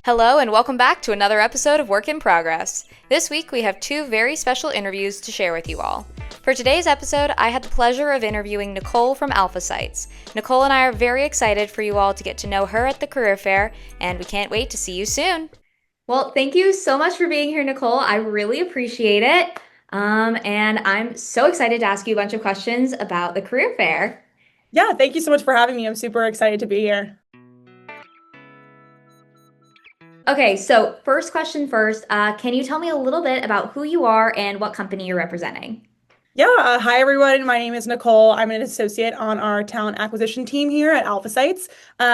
Hello, and welcome back to another episode of Work in Progress. This week, we have two very special interviews to share with you all. For today's episode, I had the pleasure of interviewing Nicole from AlphaSights. Nicole and I are very excited for you all to get to know her at the career fair, and we can't wait to see you soon. Well, thank you so much for being here, Nicole. I really appreciate it. And I'm so excited to ask you a bunch of questions about the career fair. Yeah, thank you so much for having me. I'm super excited to be here. Okay, so first question first, can you tell me a little bit about who you are and what company you're representing? Yeah, hi everyone. My name is Nicole. I'm an associate on our talent acquisition team here at AlphaSights.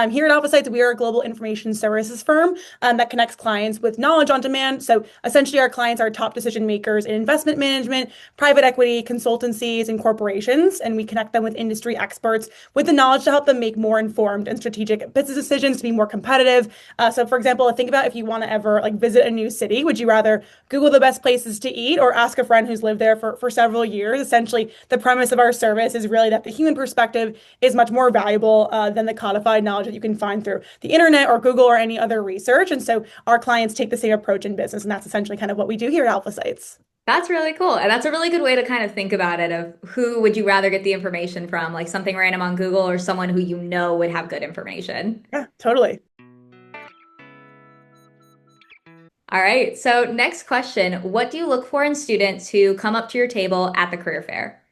Here at AlphaSights, we are a global information services firm that connects clients with knowledge on demand. So essentially, our clients are top decision makers in investment management, private equity, consultancies, and corporations, and we connect them with industry experts with the knowledge to help them make more informed and strategic business decisions to be more competitive. So, for example, think about if you want to ever visit a new city, would you rather Google the best places to eat or ask a friend who's lived there for several years? Essentially, the premise of our service is really that the human perspective is much more valuable than the codified knowledge that you can find through the internet or Google or any other research. And so our clients take the same approach in business, and that's essentially kind of what we do here at AlphaSights. That's really cool. And that's a really good way to kind of think about it of who would you rather get the information from, like something random on Google or someone who you know would have good information. Yeah, totally. All right. So next question, what do you look for in students who come up to your table at the career fair?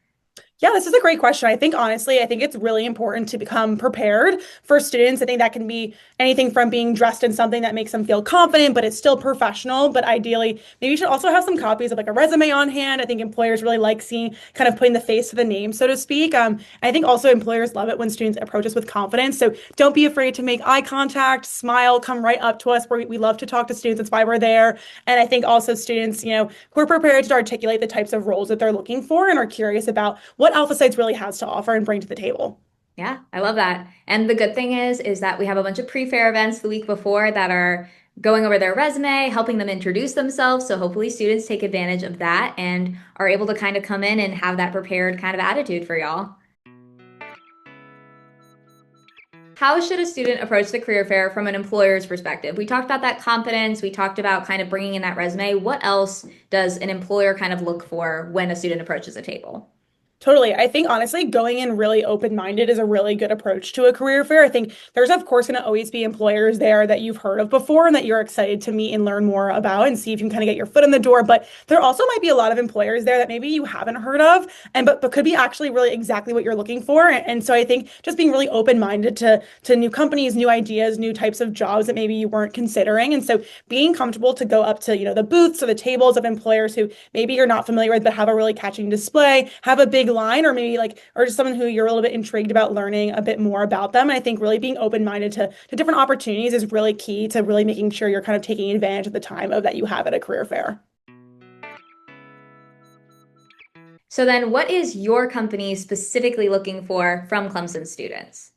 Yeah, this is a great question. I think it's really important to become prepared for students. I think that can be anything from being dressed in something that makes them feel confident, but it's still professional. But ideally, maybe you should also have some copies of like a resume on hand. I think employers really like seeing kind of putting the face to the name, so to speak. I think also employers love it when students approach us with confidence. So don't be afraid to make eye contact, smile, come right up to us. We love to talk to students. That's why we're there. And I think also students, who are prepared to articulate the types of roles that they're looking for and are curious about what AlphaSights really has to offer and bring to the table. Yeah, I love that. And the good thing is that we have a bunch of pre-fair events the week before that are going over their resume, helping them introduce themselves. So hopefully students take advantage of that and are able to kind of come in and have that prepared kind of attitude for y'all. How should a student approach the career fair from an employer's perspective? We talked about that confidence. We talked about kind of bringing in that resume. What else does an employer kind of look for when a student approaches a table? Totally. I think honestly, going in really open-minded is a really good approach to a career fair. I think there's of course going to always be employers there that you've heard of before and that you're excited to meet and learn more about and see if you can kind of get your foot in the door. But there also might be a lot of employers there that maybe you haven't heard of and but could be actually really exactly what you're looking for. And so I think just being really open-minded to new companies, new ideas, new types of jobs that maybe you weren't considering. And so being comfortable to go up to, the booths or the tables of employers who maybe you're not familiar with but have a really catching display, have a big line or maybe or just someone who you're a little bit intrigued about learning a bit more about them. And I think really being open-minded to different opportunities is really key to really making sure you're kind of taking advantage of the time of that you have at a career fair. So then what is your company specifically looking for from Clemson students?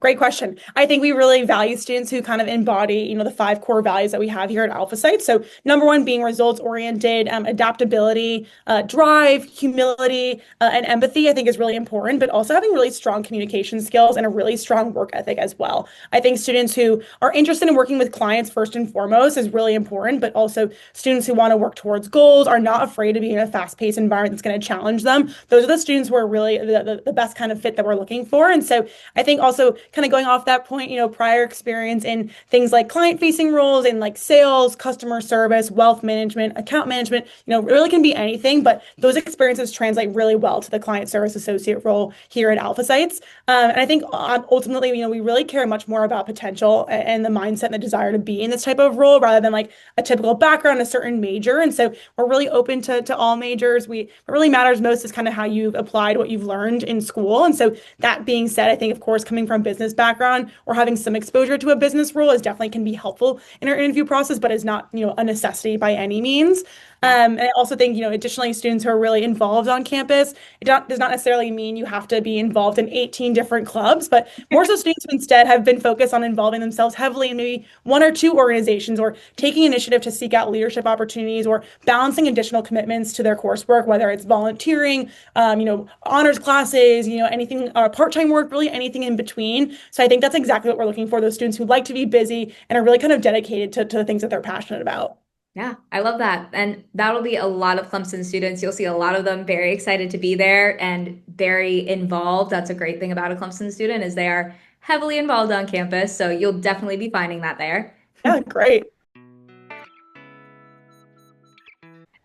Great question. I think we really value students who kind of embody, the five core values that we have here at AlphaSight. So number one being results oriented, adaptability, drive, humility, and empathy, I think is really important, but also having really strong communication skills and a really strong work ethic as well. I think students who are interested in working with clients first and foremost is really important, but also students who want to work towards goals are not afraid to be in a fast-paced environment that's going to challenge them. Those are the students who are really the best kind of fit that we're looking for. And so I think also kind of going off that point, prior experience in things like client-facing roles in like sales, customer service, wealth management, account management, really can be anything, but those experiences translate really well to the client service associate role here at AlphaSights. And I think ultimately, we really care much more about potential and the mindset and the desire to be in this type of role rather than like a typical background, a certain major. And so we're really open to all majors. What really matters most is kind of how you've applied what you've learned in school. And so that being said, I think, of course, coming from business background or having some exposure to a business role is definitely can be helpful in our interview process, but is not, a necessity by any means. And I also think, additionally, students who are really involved on campus, does not necessarily mean you have to be involved in 18 different clubs, but more so students who instead have been focused on involving themselves heavily in maybe one or two organizations or taking initiative to seek out leadership opportunities or balancing additional commitments to their coursework, whether it's volunteering, honors classes, anything, part-time work, really anything in between. passion. So I think that's exactly what we're looking for, those students who like to be busy and are really kind of dedicated to the things that they're passionate about. Yeah, I love that. And that'll be a lot of Clemson students. You'll see a lot of them very excited to be there and very involved. That's a great thing about a Clemson student is they are heavily involved on campus. So you'll definitely be finding that there. Yeah, great.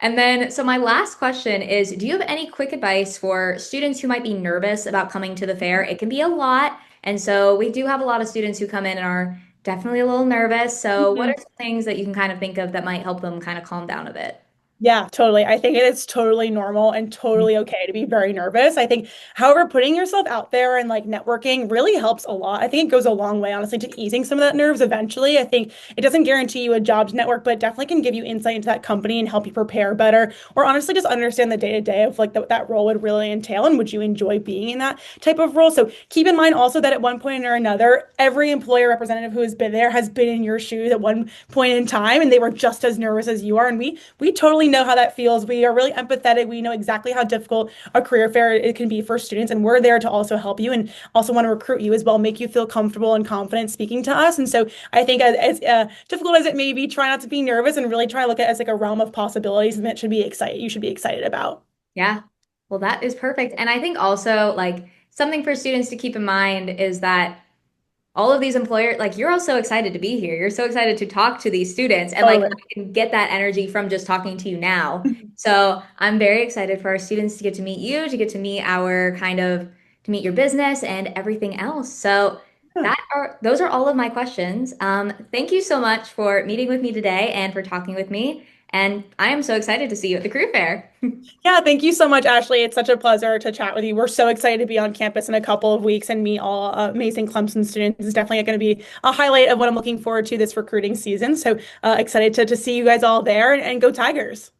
And then, so my last question is, do you have any quick advice for students who might be nervous about coming to the fair? It can be a lot. And so we do have a lot of students who come in and are definitely a little nervous. So what are Mhm. some things that you can kind of think of that might help them kind of calm down a bit? Yeah, totally. I think it is totally normal and totally okay to be very nervous. I think, however, putting yourself out there and like networking really helps a lot. I think it goes a long way, honestly, to easing some of that nerves eventually. I think it doesn't guarantee you a job to network, but it definitely can give you insight into that company and help you prepare better, or honestly, just understand the day to day of like what that role would really entail and would you enjoy being in that type of role. So keep in mind also that at one point or another, every employer representative who has been there has been in your shoes at one point in time, and they were just as nervous as you are. And we totally know how that feels. We are really empathetic. We know exactly how difficult a career fair it can be for students, and we're there to also help you and also want to recruit you as well, make you feel comfortable and confident speaking to us. And so I think as difficult as it may be, try not to be nervous and really try to look at it as like a realm of possibilities and that should be excited. You should be excited about. Yeah. Well, that is perfect. And I think also like something for students to keep in mind is that all of these employers, like you're all so excited to be here. You're so excited to talk to these students. And like Totally. I can get that energy from just talking to you now. So I'm very excited for our students to get to meet you, to get to meet our kind of to meet your business and everything else. So Yeah. that are those are all of my questions. Thank you so much for meeting with me today and for talking with me. And I am so excited to see you at the career fair. Yeah, thank you so much, Ashley. It's such a pleasure to chat with you. We're so excited to be on campus in a couple of weeks and meet all amazing Clemson students. It's definitely going to be a highlight of what I'm looking forward to this recruiting season. So excited to see you guys all there and go Tigers.